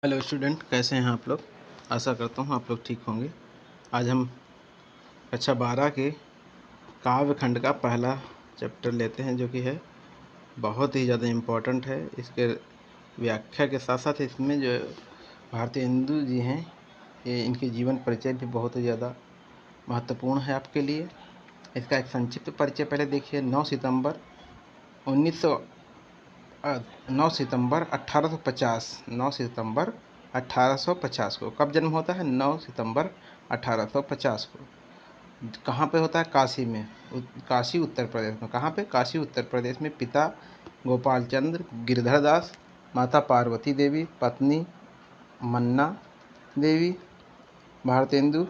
Hello student, कैसे हैं आप लोग। आशा करता हूँ आप लोग ठीक होंगे। आज हम कक्षा 12 के काव्य खंड का पहला चैप्टर लेते हैं, जो कि है बहुत ही ज़्यादा इम्पोर्टेंट है। इसके व्याख्या के साथ साथ इसमें जो भारतेंदु जी हैं, ये इनके जीवन परिचय भी बहुत ही ज़्यादा महत्वपूर्ण है आपके लिए। इसका एक संक्षिप्त परिचय पहले देखिए। 9 सितंबर 1850, 9 सितंबर 1850 को कब जन्म होता है? 9 सितंबर 1850 को। कहाँ पे होता है? काशी में, काशी उत्तर प्रदेश में। कहाँ पे? काशी उत्तर प्रदेश में। पिता गोपाल चंद्र गिरधर दास, माता पार्वती देवी, पत्नी मन्ना देवी। भारतेंदु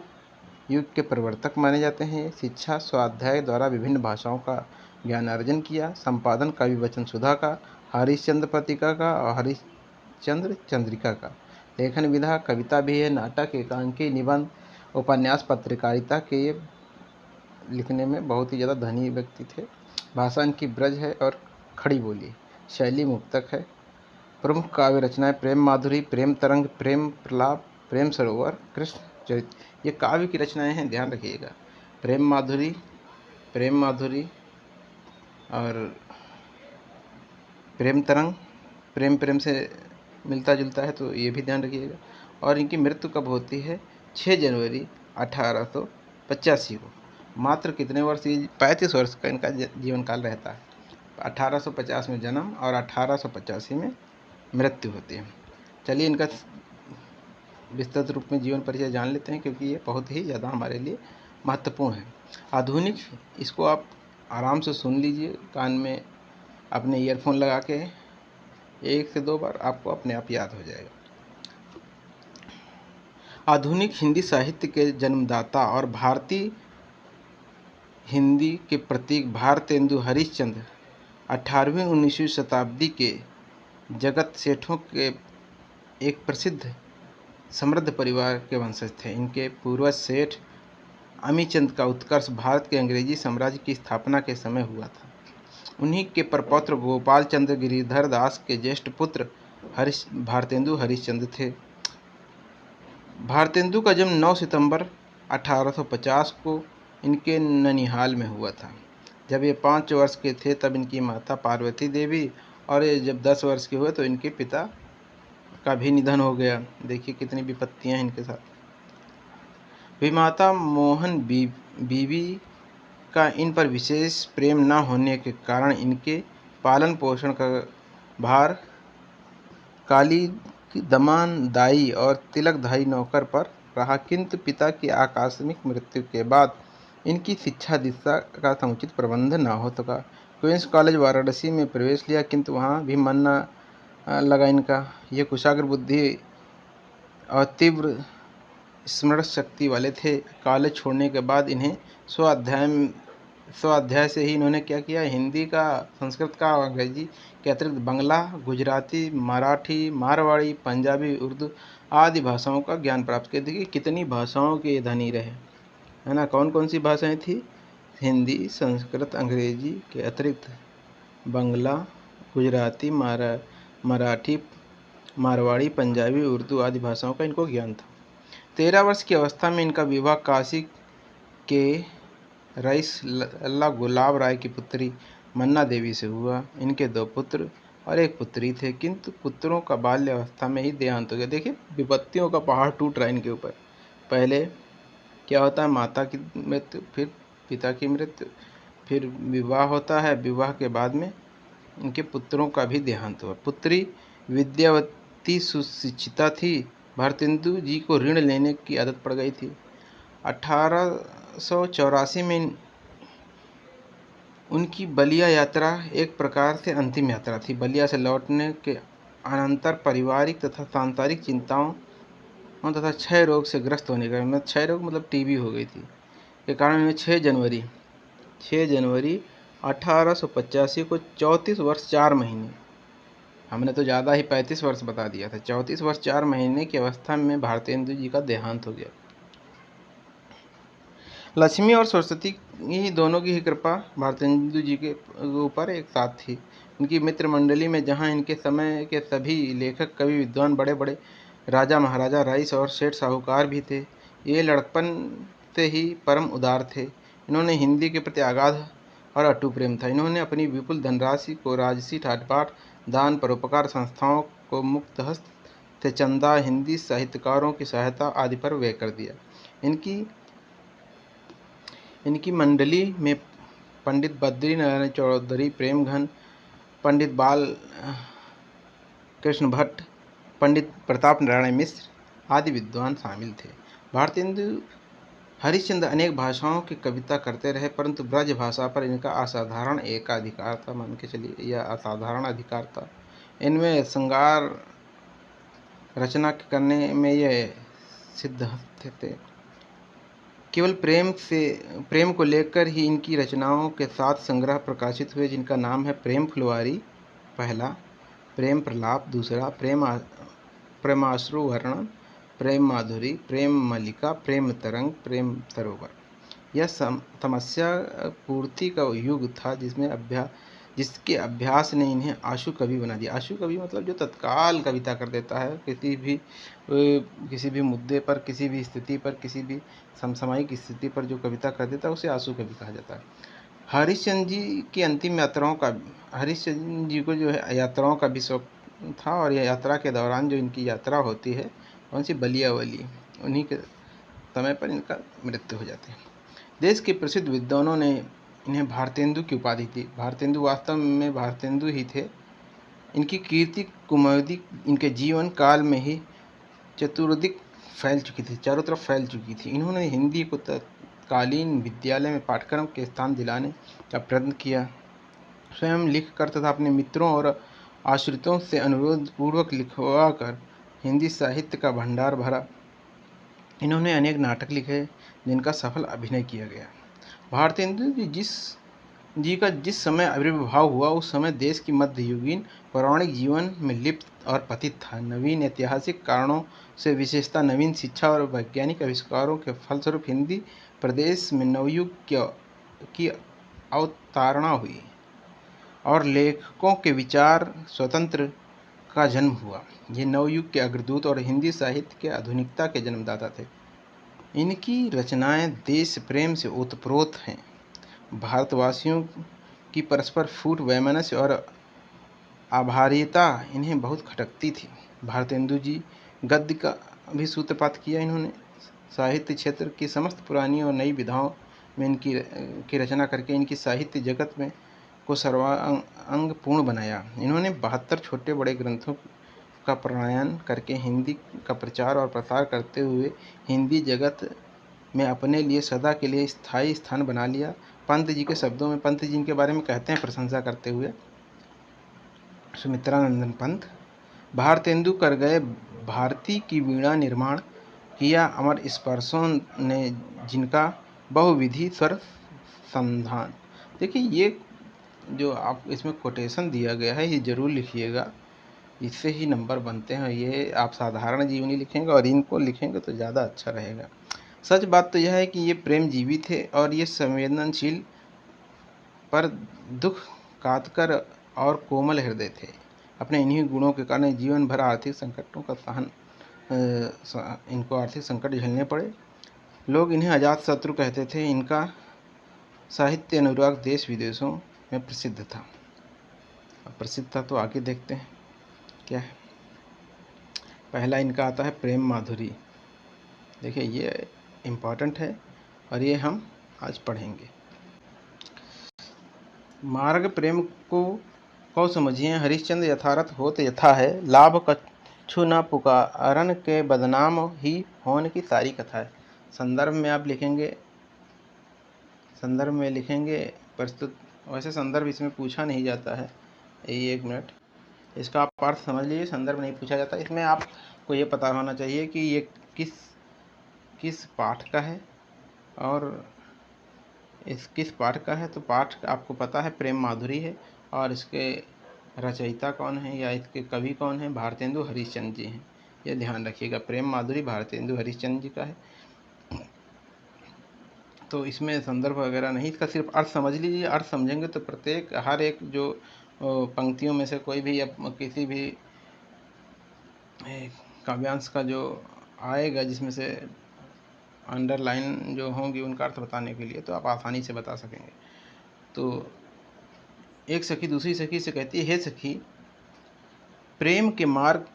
युग के प्रवर्तक माने जाते हैं। शिक्षा स्वाध्याय द्वारा विभिन्न भाषाओं का ज्ञान अर्जन किया। संपादन कवि वचन सुधा का, हरिश्चंद्र पत्रिका का और हरिश्चंद्र चंद्रिका का। लेखन विधा कविता भी है, नाटक, एकांकी, निबंध, उपन्यास, पत्रकारिता के ये लिखने में बहुत ही ज़्यादा धनी व्यक्ति थे। भाषा इनकी ब्रज है और खड़ी बोली। शैली मुक्तक है। प्रमुख काव्य रचनाएं प्रेम माधुरी, प्रेम तरंग, प्रेम प्रलाप, प्रेम सरोवर, कृष्ण चरित्र। ये काव्य की रचनाएं हैं, ध्यान रखिएगा। प्रेम माधुरी, प्रेम माधुरी और प्रेम तरंग, प्रेम प्रेम से मिलता जुलता है, तो ये भी ध्यान रखिएगा। और इनकी मृत्यु कब होती है? 6 जनवरी 1885 को। मात्र कितने वर्ष? 35 वर्ष का इनका जीवन काल रहता है। 1850 में जन्म और 1885 में मृत्यु होती है। चलिए इनका विस्तृत रूप में जीवन परिचय जान लेते हैं, क्योंकि ये बहुत ही ज़्यादा हमारे लिए महत्वपूर्ण है। आधुनिक, इसको आप आराम से सुन लीजिए कान में अपने ईयरफोन लगा के, 1 से 2 बार, आपको अपने आप याद हो जाएगा। आधुनिक हिंदी साहित्य के जन्मदाता और भारतीय हिंदी के प्रतीक भारतेंदु हरिश्चंद्र 18वीं-19वीं शताब्दी के जगत सेठों के एक प्रसिद्ध समृद्ध परिवार के वंशज थे। इनके पूर्वज सेठ अमीचंद का उत्कर्ष भारत के अंग्रेजी साम्राज्य की स्थापना के समय हुआ था। उन्हीं के प्रपौत्र गोपाल चंद्र गिरिधर दास के ज्येष्ठ पुत्र भारतेंदु हरिश्चंद्र थे। भारतेंदु का जन्म 9 सितंबर 1850 को इनके ननिहाल में हुआ था। जब ये 5 वर्ष के थे तब इनकी माता पार्वती देवी, और ये जब 10 वर्ष के हुए तो इनके पिता का भी निधन हो गया। देखिए कितनी विपत्तियां इनके साथ। विमाता मोहन बीवी का इन पर विशेष प्रेम न होने के कारण इनके पालन पोषण का भार काली दमान दाई और तिलकधारी नौकर पर रहा, किंतु पिता की आकस्मिक मृत्यु के बाद इनकी शिक्षा दीक्षा का समुचित प्रबंध न हो सका। क्वींस कॉलेज वाराणसी में प्रवेश लिया, किंतु वहाँ भी मन न लगा इनका। ये कुशाग्र बुद्धि और तीव्र स्मरण शक्ति वाले थे। कॉलेज छोड़ने के बाद इन्हें स्वाध्याय से ही इन्होंने क्या किया? हिंदी का, संस्कृत का और अंग्रेजी के अतिरिक्त बांग्ला, गुजराती, मराठी, मारवाड़ी, पंजाबी, उर्दू आदि भाषाओं का ज्ञान प्राप्त किया। देखिए कितनी भाषाओं के धनी रहे, है ना। कौन कौन सी भाषाएं थी? हिंदी, संस्कृत, अंग्रेजी के अतिरिक्त बांग्ला, गुजराती, मराठी, मारवाड़ी, पंजाबी, उर्दू आदि भाषाओं का इनको ज्ञान था। 13 वर्ष की अवस्था में इनका विवाह काशी के रईस अल्लाह गुलाब राय की पुत्री मन्ना देवी से हुआ। इनके 2 पुत्र और 1 पुत्री थे, किंतु पुत्रों का बाल्य अवस्था में ही देहांत हो गया। देखिए विपत्तियों का पहाड़ टूट रहा है इनके ऊपर। पहले क्या होता है? माता की मृत्यु, फिर पिता की मृत्यु, फिर विवाह होता है। विवाह के बाद में इनके पुत्रों का भी देहांत हुआ। पुत्री विद्यावती सुशिक्षिता थी। भारतेंदु जी को ऋण लेने की आदत पड़ गई थी। 1884 में उनकी बलिया यात्रा एक प्रकार से अंतिम यात्रा थी। बलिया से लौटने के अनंतर पारिवारिक तथा सांसारिक चिंताओं तथा क्षय रोग से ग्रस्त होने का, मतलब क्षय रोग मतलब टीबी हो गई थी, के कारण उन्हें 6 जनवरी 1885 को 34 वर्ष 4 महीने, हमने तो ज़्यादा ही 35 वर्ष बता दिया था, 34 वर्ष 4 महीने की अवस्था में भारतेंदु जी का देहांत हो गया। लक्ष्मी और सरस्वती ही दोनों की ही कृपा भारतेंदु जी के ऊपर एक साथ थी। उनकी मित्र मंडली में जहाँ इनके समय के सभी लेखक, कवि, विद्वान, बड़े बड़े राजा महाराजा रईस और सेठ साहूकार भी थे। ये लड़कपन से ही परम उदार थे। इन्होंने हिंदी के प्रति अगाध और अटूट प्रेम था। इन्होंने अपनी विपुल धनराशि को राजसी ठाट-बाट, दान, परोपकार, संस्थाओं को मुक्त हस्त से चंदा, हिंदी साहित्यकारों की सहायता आदि पर व्यय कर दिया। इनकी मंडली में पंडित बद्री नारायण चौधरी प्रेमघन, पंडित बाल कृष्ण भट्ट, पंडित प्रताप नारायण मिश्र आदि विद्वान शामिल थे। भारतेंदु हरिश्चंद्र अनेक भाषाओं की कविता करते रहे, परंतु ब्रज भाषा पर इनका असाधारण एकाधिकार था। मान के चलिए यह असाधारण अधिकार था। इनमें श्रृंगार रचना करने में ये सिद्धहस्त थे। केवल प्रेम को लेकर ही इनकी रचनाओं के 7 संग्रह प्रकाशित हुए, जिनका नाम है प्रेम फुलवारी पहला, प्रेम प्रलाप दूसरा, प्रेमाश्रु वर्णन, प्रेम माधुरी, प्रेम मल्लिका, प्रेम तरंग, प्रेम सरोवर। यह तमस्या पूर्ति का युग था, जिसके अभ्यास ने इन्हें आशु कवि बना दिया। आशु कवि मतलब जो तत्काल कविता कर देता है, किसी भी मुद्दे पर, किसी भी स्थिति पर, किसी भी समसामयिक स्थिति पर जो कविता कर देता है उसे आशु कवि कहा जाता है। हरिश्चंद्र जी की अंतिम हरिश्चंद्र जी को जो है यात्राओं का भी शौक था, और यह यात्रा के दौरान जो इनकी यात्रा होती है कौन सी, बलियावली, उन्हीं के समय पर इनका मृत्यु हो जाती है। देश के प्रसिद्ध विद्वानों ने इन्हें भारतेंदु की उपाधि दी। भारतेंदु वास्तव में भारतेंदु ही थे। इनकी कीर्ति कुमुदी इनके जीवन काल में ही चतुर्दिक फैल चुकी थी, चारों तरफ फैल चुकी थी। इन्होंने हिंदी को तत्कालीन विद्यालय में पाठ्यक्रम के स्थान दिलाने का प्रयत्न किया। स्वयं लिख कर तथा अपने मित्रों और आश्रितों से अनुरोध पूर्वक लिखवा कर हिंदी साहित्य का भंडार भरा। इन्होंने अनेक नाटक लिखे, जिनका सफल अभिनय किया गया। भारतेंदु जी का जिस समय आविर्भाव हुआ, उस समय देश की मध्ययुगीन पौराणिक जीवन में लिप्त और पतित था। नवीन ऐतिहासिक कारणों से, विशेषतः नवीन शिक्षा और वैज्ञानिक आविष्कारों के फलस्वरूप हिंदी प्रदेश में नवयुग की अवतारणा हुई और लेखकों के विचार स्वतंत्र का जन्म हुआ। ये नवयुग के अग्रदूत और हिंदी साहित्य के आधुनिकता के जन्मदाता थे। इनकी रचनाएं देश प्रेम से ओतप्रोत हैं। भारतवासियों की परस्पर फूट वैमनस्य और आभारीयता इन्हें बहुत खटकती थी। भारतेंदु जी गद्य का भी सूत्रपात किया। इन्होंने साहित्य क्षेत्र की समस्त पुरानी और नई विधाओं में इनकी रचना करके इनकी साहित्य जगत में को सर्वांग पूर्ण बनाया। इन्होंने 72 छोटे बड़े ग्रंथों का प्रणयन करके हिंदी का प्रचार और प्रसार करते हुए हिंदी जगत में अपने लिए सदा के लिए स्थायी स्थान बना लिया। पंत जी के शब्दों में, पंत जी इनके बारे में कहते हैं प्रशंसा करते हुए, सुमित्रानंदन पंत, भारतेंदु कर गए भारती की वीणा निर्माण किया, अमर स्पर्शों ने जिनका बहुविधि स्वर संधान। देखिए, ये जो आप इसमें कोटेशन दिया गया है ये जरूर लिखिएगा, इससे ही नंबर बनते हैं। ये आप साधारण जीवनी लिखेंगे और इनको लिखेंगे तो ज़्यादा अच्छा रहेगा। सच बात तो यह है कि ये प्रेम जीवी थे और ये संवेदनशील पर दुख कातकर और कोमल हृदय थे। अपने इन्हीं गुणों के कारण जीवन भर आर्थिक संकटों का इनको आर्थिक संकट झेलने पड़े। लोग इन्हें अजात शत्रु कहते थे। इनका साहित्य अनुराग देश विदेशों में प्रसिद्ध था। प्रसिद्ध था तो आगे देखते हैं क्या है। पहला इनका आता है प्रेम माधुरी। देखिए, ये इम्पॉर्टेंट है और ये हम आज पढ़ेंगे। मार्ग प्रेम को समझिए, हरिश्चंद्र यथारथ होत यथा है, लाभ कछु न पुकारन के बदनाम ही होने की सारी कथा है। संदर्भ में आप लिखेंगे, प्रस्तुत, वैसे संदर्भ इसमें पूछा नहीं जाता है, यही 1 मिनट, इसका आप अर्थ समझ लीजिए, संदर्भ नहीं पूछा जाता। इसमें आपको ये पता होना चाहिए कि ये किस पाठ का है और किस पाठ का है। तो पाठ आपको पता है प्रेम माधुरी है, और इसके रचयिता कौन है या इसके कवि कौन है, भारतेंदु हरिश्चंद्र जी हैं। ये ध्यान रखिएगा, प्रेम माधुरी भारतेंदु हरिश्चंद्र जी का है। तो इसमें संदर्भ वगैरह नहीं, इसका सिर्फ अर्थ समझ लीजिए। अर्थ समझेंगे तो प्रत्येक हर एक जो पंक्तियों में से कोई भी या किसी भी काव्यांश का जो आएगा, जिसमें से अंडरलाइन जो होंगी उनका अर्थ बताने के लिए, तो आप आसानी से बता सकेंगे। तो एक सखी दूसरी सखी से कहती है, हे सखी, प्रेम के मार्ग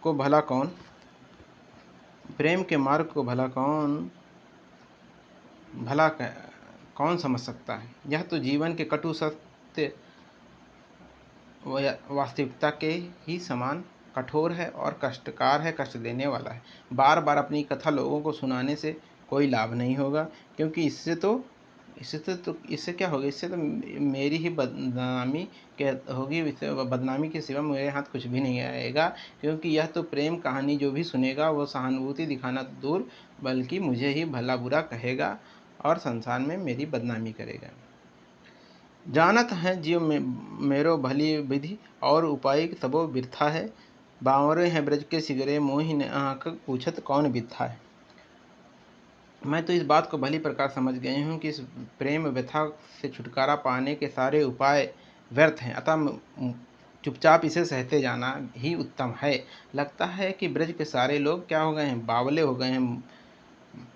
को भला कौन कौन समझ सकता है। यह तो जीवन के कटु सत्य वास्तविकता के ही समान कठोर है और कष्टकार है, कष्ट देने वाला है। बार बार अपनी कथा लोगों को सुनाने से कोई लाभ नहीं होगा, क्योंकि इससे क्या होगा, इससे तो मेरी ही बदनामी होगी। बदनामी के सिवा मेरे हाथ कुछ भी नहीं आएगा, क्योंकि यह तो प्रेम कहानी जो भी सुनेगा वो सहानुभूति दिखाना तो दूर, बल्कि मुझे ही भला बुरा कहेगा और संसार में मेरी बदनामी करेगा। जानत है जीव मेरो भली विधि और उपाय तबो बिरथा है। बावरे हैं ब्रज के सिगरे मोहि ने आँख पूछत कौन बिथा है। मैं तो इस बात को भली प्रकार समझ गई हूँ कि इस प्रेम व्यथा से छुटकारा पाने के सारे उपाय व्यर्थ हैं, अतः चुपचाप इसे सहते जाना ही उत्तम है। लगता है कि ब्रज के सारे लोग क्या हो गए हैं, बावले हो गए हैं,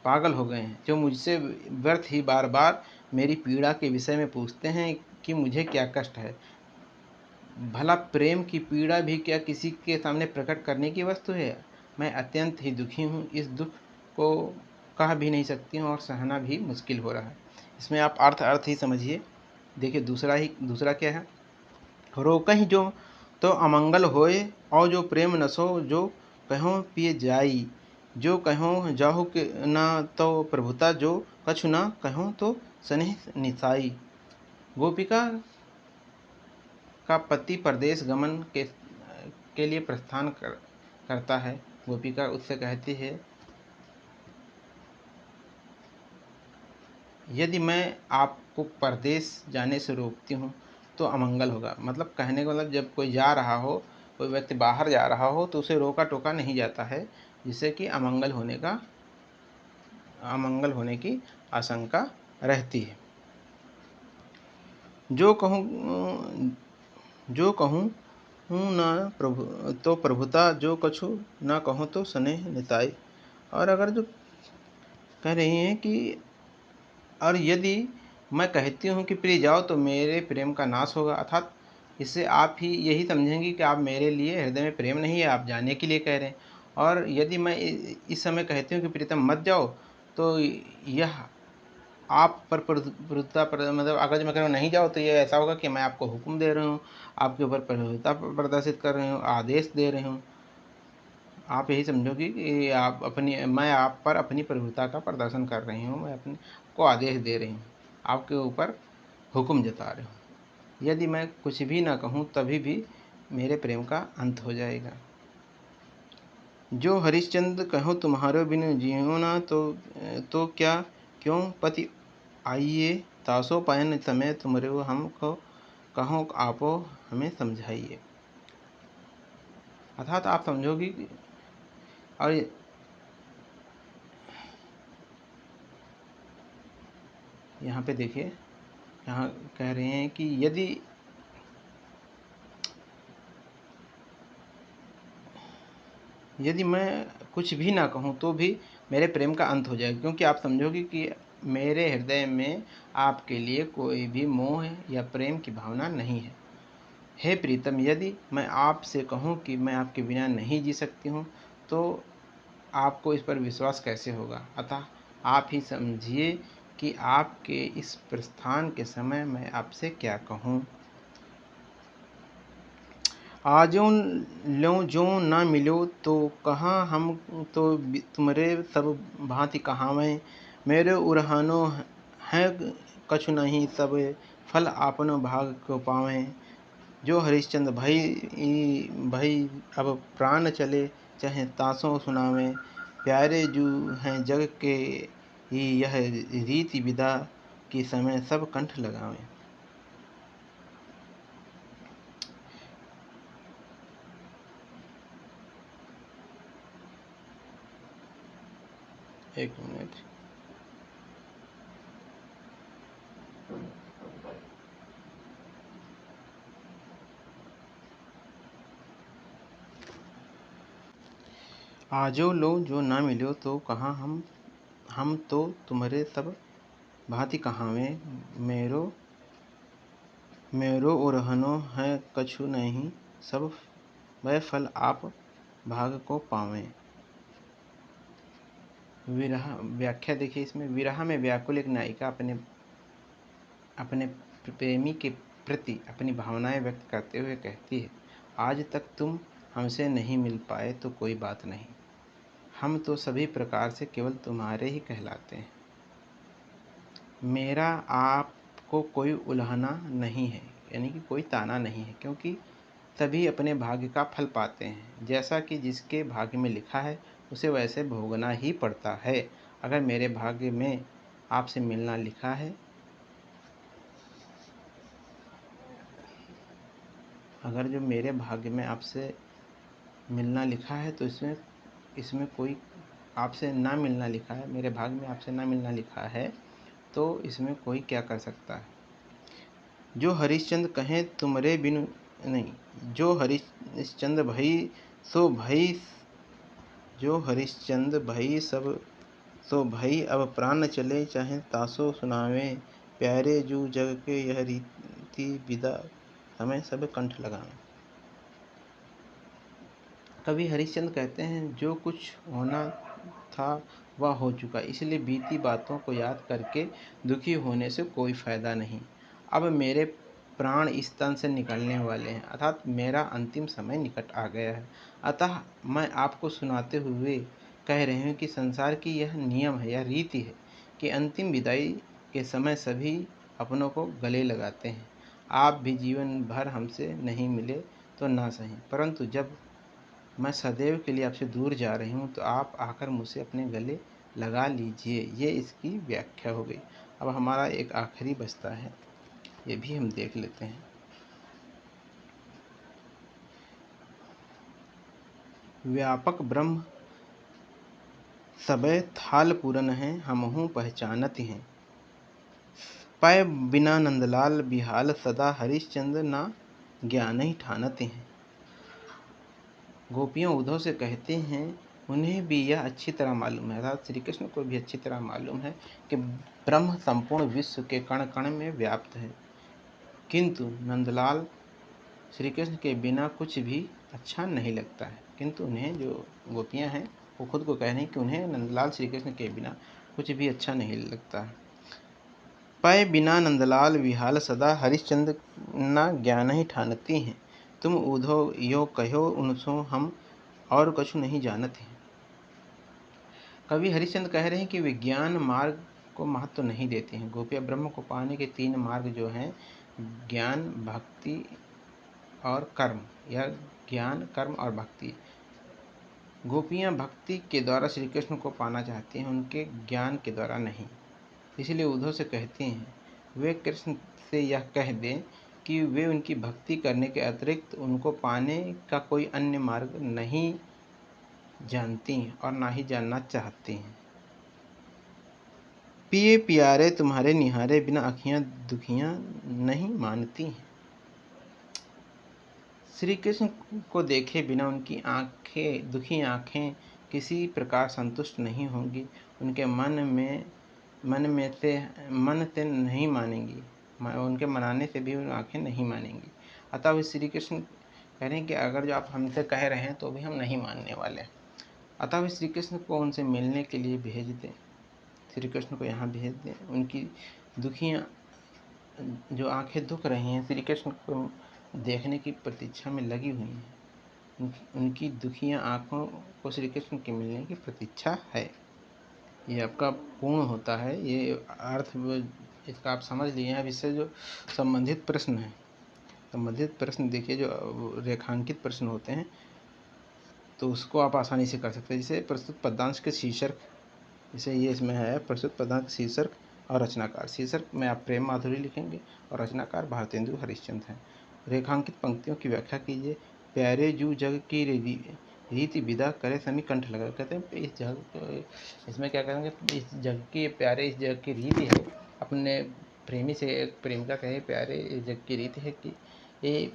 पागल हो गए हैं, जो मुझसे व्यर्थ ही बार बार मेरी पीड़ा के विषय में पूछते हैं कि मुझे क्या कष्ट है। भला प्रेम की पीड़ा भी क्या किसी के सामने प्रकट करने की वस्तु है। मैं अत्यंत ही दुखी हूँ, इस दुख को कह भी नहीं सकती हूँ और सहना भी मुश्किल हो रहा है। इसमें आप अर्थ ही समझिए। देखिए दूसरा क्या है, रोकहि जो तो अमंगल होए और जो प्रेम नसो जो कहो पिए जाई, जो कहो जाहु के न तो प्रभुता जो कछु न कहो तो स्नेह निसाई। गोपिका का पति परदेश गमन के लिए प्रस्थान करता है। गोपिका उससे कहती है, यदि मैं आपको परदेश जाने से रोकती हूँ तो अमंगल होगा। मतलब कहने का मतलब, जब कोई जा रहा हो, कोई व्यक्ति बाहर जा रहा हो तो उसे रोका टोका नहीं जाता है, जिससे कि अमंगल होने की आशंका रहती है। जो कहूँ न प्रभु तो प्रभुता जो कछु न कहूँ तो स्नेह निताई। और अगर जो कह रही हैं कि और यदि मैं कहती हूँ कि प्रिय जाओ तो मेरे प्रेम का नाश होगा, अर्थात इससे आप ही यही समझेंगी कि आप मेरे लिए हृदय में प्रेम नहीं है, आप जाने के लिए कह रहे हैं। और यदि मैं इस समय कहती हूँ कि प्रीतम मत जाओ, तो यह आप पर प्रभुता मतलब अगर मैं कह रहा हूँ नहीं जाओ, तो ये ऐसा होगा कि मैं आपको हुक्म दे रहा हूँ, आपके ऊपर प्रभुता प्रदर्शित कर रही हूँ, आदेश दे रही हूँ। आप यही समझोगी कि मैं आप पर अपनी प्रभुता का प्रदर्शन कर रही हूँ, मैं अपने को आदेश दे रही हूँ, आपके ऊपर हुक्म जता रही हूँ। यदि मैं कुछ भी ना कहूँ तभी भी मेरे प्रेम का अंत हो जाएगा। जो हरिश्चंद्र कहो तुम्हारे बिन जियो ना, तो क्या क्यों पति आइए, तासो पायन समय तुमरे हमको कहो आपो हमें समझाइए। अर्थात आप समझोगी। और यहाँ पे देखिए, यहाँ कह रहे हैं कि यदि मैं कुछ भी ना कहूँ तो भी मेरे प्रेम का अंत हो जाएगा, क्योंकि आप समझोगे कि मेरे हृदय में आपके लिए कोई भी मोह या प्रेम की भावना नहीं है। हे प्रीतम, यदि मैं आपसे कहूँ कि मैं आपके बिना नहीं जी सकती हूँ, तो आपको इस पर विश्वास कैसे होगा। अतः आप ही समझिए कि आपके इस प्रस्थान के समय मैं आपसे क्या कहूँ। आजो ल्यों जो न मिलो तो कहाँ हम तो तुमरे सब भांति कहावें। मेरे उरहानो है कछु नहीं, सब फल आपनो भाग को पावें। जो हरिश्चंद्र भई अब प्राण चले, चाहे तासों सुनावें। प्यारे जू हैं जग के ही यह रीति विदा, की समय सब कंठ लगावें। एक मिनट। आजो लो जो ना मिलो तो कहाँ हम तो तुम्हारे सब भांति कहाँ में मेरो ओरहनो है कछु नहीं सब वह फल आप भाग को पावें। विरह व्याख्या देखिए इसमें, विरह में व्याकुल एक नायिका अपने प्रेमी के प्रति अपनी भावनाएं व्यक्त करते हुए कहती है, आज तक तुम हमसे नहीं मिल पाए तो कोई बात नहीं, हम तो सभी प्रकार से केवल तुम्हारे ही कहलाते हैं। मेरा आपको कोई उल्हाना नहीं है, यानी कि कोई ताना नहीं है, क्योंकि सभी अपने भाग्य का फल पाते हैं। जैसा कि जिसके भाग्य में लिखा है उसे वैसे भोगना ही पड़ता है। अगर मेरे भाग्य में आपसे मिलना लिखा है अगर जो मेरे भाग्य में आपसे मिलना लिखा है तो इसमें कोई आपसे ना मिलना लिखा है, मेरे भाग्य में आपसे ना मिलना लिखा है तो इसमें कोई क्या कर सकता है। जो हरिश्चंद्र कहें तुमरे बिनु नहीं, जो हरिश्चंद्र भई सो भई, जो हरिश्चंद्र भई सब सो भई, अब प्राण चले चाहे तासो सुनावे, प्यारे जू जग के यह रीति विदा हमें सब कंठ लगाएं। कवि हरिश्चंद्र कहते हैं, जो कुछ होना था वह हो चुका, इसलिए बीती बातों को याद करके दुखी होने से कोई फायदा नहीं। अब मेरे प्राण इस तन से निकलने वाले हैं, अर्थात मेरा अंतिम समय निकट आ गया है। अतः मैं आपको सुनाते हुए कह रही हूँ कि संसार की यह नियम है, यह रीति है कि अंतिम विदाई के समय सभी अपनों को गले लगाते हैं। आप भी जीवन भर हमसे नहीं मिले तो ना सही, परंतु जब मैं सदैव के लिए आपसे दूर जा रही हूँ तो आप आकर मुझसे अपने गले लगा लीजिए। ये इसकी व्याख्या हो गई। अब हमारा एक आखिरी बचता है, ये भी हम देख लेते हैं। व्यापक ब्रह्म सबे थाल पूरन है, हमहु पहचानत हैं, पै बिना नंदलाल बिहाल सदा, हरिश्चंद्र ना ज्ञान ही ठानत हैं। गोपियाँ उद्धव से कहते हैं, उन्हें भी यह अच्छी तरह मालूम है, अर्थात श्री कृष्ण को भी अच्छी तरह मालूम है कि ब्रह्म संपूर्ण विश्व के कण कण में व्याप्त है, किंतु नंदलाल श्री कृष्ण के बिना कुछ भी अच्छा नहीं लगता है। किंतु उन्हें, जो गोपियाँ हैं, वो खुद को कह रही हैं कि उन्हें नंदलाल श्री कृष्ण के बिना कुछ भी अच्छा नहीं लगता है। पै बिना नंदलाल विहाल सदा, हरिश्चंद्र ना ज्ञान ही ठानती हैं, तुम उद्धव यो कहो उनसो हम और कछु नहीं जानते हैं। कवि हरिश्चंद्र कह रहे हैं कि विज्ञान मार्ग को महत्व नहीं देते हैं। गोपियाँ ब्रह्म को पाने के 3 मार्ग जो हैं, ज्ञान, भक्ति और कर्म, या ज्ञान, कर्म और भक्ति। गोपियाँ भक्ति के द्वारा श्री कृष्ण को पाना चाहती हैं, उनके ज्ञान के द्वारा नहीं। इसलिए उद्धव से कहते हैं, वे कृष्ण से यह कह दें कि वे उनकी भक्ति करने के अतिरिक्त उनको पाने का कोई अन्य मार्ग नहीं जानती और ना ही जानना चाहती हैं। पिए प्यारे तुम्हारे निहारे, बिना अखियाँ दुखियाँ नहीं मानती हैं। श्री कृष्ण को देखे बिना उनकी आँखें, दुखी आँखें किसी प्रकार संतुष्ट नहीं होंगी, उनके मन से नहीं मानेंगी, उनके मनाने से भी उन आँखें नहीं मानेंगी। अतः वे श्री कृष्ण कह रहे हैं कि अगर जो आप हमसे कह रहे हैं तो भी हम नहीं मानने वाले। अतः वे श्री कृष्ण को उनसे मिलने के लिए भेज दें, श्री कृष्ण को यहाँ भेज दें। उनकी दुखियाँ, जो आँखें दुख रही हैं, श्री कृष्ण को देखने की प्रतीक्षा में लगी हुई हैं, उनकी दुखियाँ आँखों को श्री कृष्ण के मिलने की प्रतीक्षा है। ये आपका पूर्ण होता है, ये अर्थ इसका आप समझ लिए हैं। अब इससे जो संबंधित प्रश्न है, संबंधित प्रश्न देखिए, जो रेखांकित प्रश्न होते हैं तो उसको आप आसानी से कर सकते हैं। जैसे प्रस्तुत पद्यांश के शीर्षक, जैसे ये इसमें है, प्रस्तुत पद्यांश शीर्षक और रचनाकार। शीर्षक में आप प्रेम माधुरी लिखेंगे और रचनाकार भारतेंदु हरिश्चंद्र हैं। रेखांकित पंक्तियों की व्याख्या कीजिए। प्यारे जू जग की रीति विदा करे समी कंठ लगा। कहते हैं इस जग, इसमें क्या करेंगे, इस जग की, प्यारे इस जग की रीति है, अपने प्रेमी से प्रेमिका कहे, प्यारे इस जग की रीति है कि ये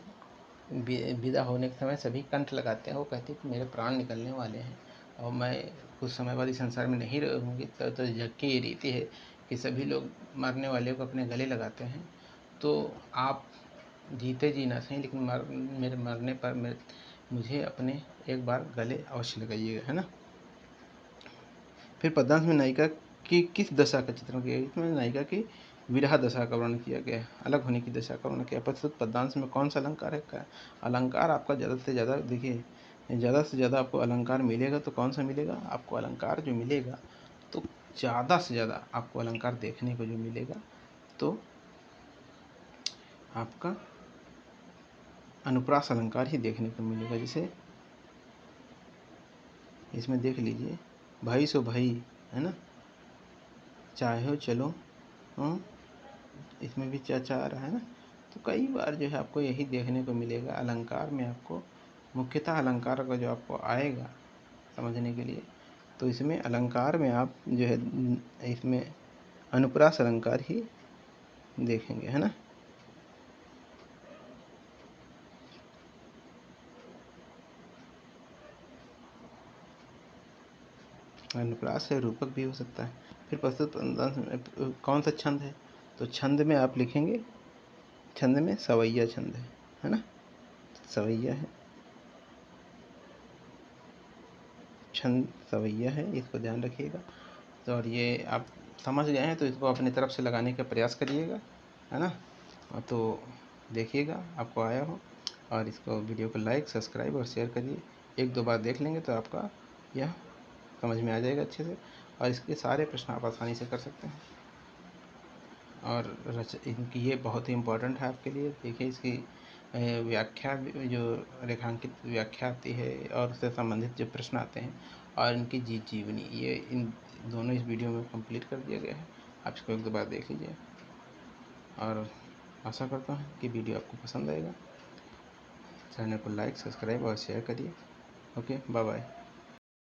विदा होने के समय सभी कंठ लगाते हैं। वो कहते हैं कि मेरे प्राण निकलने वाले हैं, और मैं कुछ समय बाद इस संसार में नहीं रहूँगी, तो जग की ये रीति है कि सभी लोग मरने वाले को अपने गले लगाते हैं। तो आप जीते जी ना सही, लेकिन मेरे मरने पर मुझे अपने एक बार गले अवश्य लगाइएगा, है ना। फिर पद्यांश में नायिका की किस दशा का चित्रण किया गया? इसमें नायिका की विरह दशा का वर्णन किया गया है, अलग होने की दशा का वर्णन किया। प्रस्तुत पद्यांश में कौन सा अलंकार है? अलंकार आपका ज़्यादा से ज़्यादा, देखिए ज़्यादा से ज़्यादा आपको अलंकार मिलेगा तो कौन सा मिलेगा? आपको अलंकार जो मिलेगा तो ज़्यादा से ज़्यादा आपको अलंकार देखने को जो मिलेगा तो आपका अनुप्रास अलंकार ही देखने को मिलेगा। जैसे इसमें देख लीजिए, भाई सो भाई, है ना, चाहे हो चलो, इसमें भी चाचा आ रहा है ना। तो कई बार जो है आपको यही देखने को मिलेगा अलंकार में। आपको मुख्यतः अलंकार का जो आपको आएगा समझने के लिए, तो इसमें अलंकार में आप जो है इसमें अनुप्रास अलंकार ही देखेंगे, है ना। अनुप्रास है, रूपक भी हो सकता है। फिर प्रस्तुत पद्यांश में कौन सा छंद है? तो छंद में आप लिखेंगे, छंद में सवैया छंद है ना, सवैया है, छंद सवैया है, इसको ध्यान रखिएगा। तो और ये आप समझ गए हैं तो इसको अपनी तरफ से लगाने का प्रयास करिएगा, है ना। तो देखिएगा आपको आया हो, और इसको वीडियो को लाइक, सब्सक्राइब और शेयर करिए। एक दो बार देख लेंगे तो आपका यह समझ में आ जाएगा अच्छे से, और इसके सारे प्रश्न आप आसानी से कर सकते हैं। और इनकी ये बहुत ही इम्पोर्टेंट है आपके लिए। देखिए इसकी व्याख्या, जो रेखांकित व्याख्या आती है और उससे संबंधित जो प्रश्न आते हैं, और इनकी जीवनी, ये इन दोनों इस वीडियो में कंप्लीट कर दिया गया है। आप इसको एक दो बार देख लीजिए, और आशा करता हूँ कि वीडियो आपको पसंद आएगा। चैनल को लाइक, सब्सक्राइब और शेयर करिए। Okay, bye bye.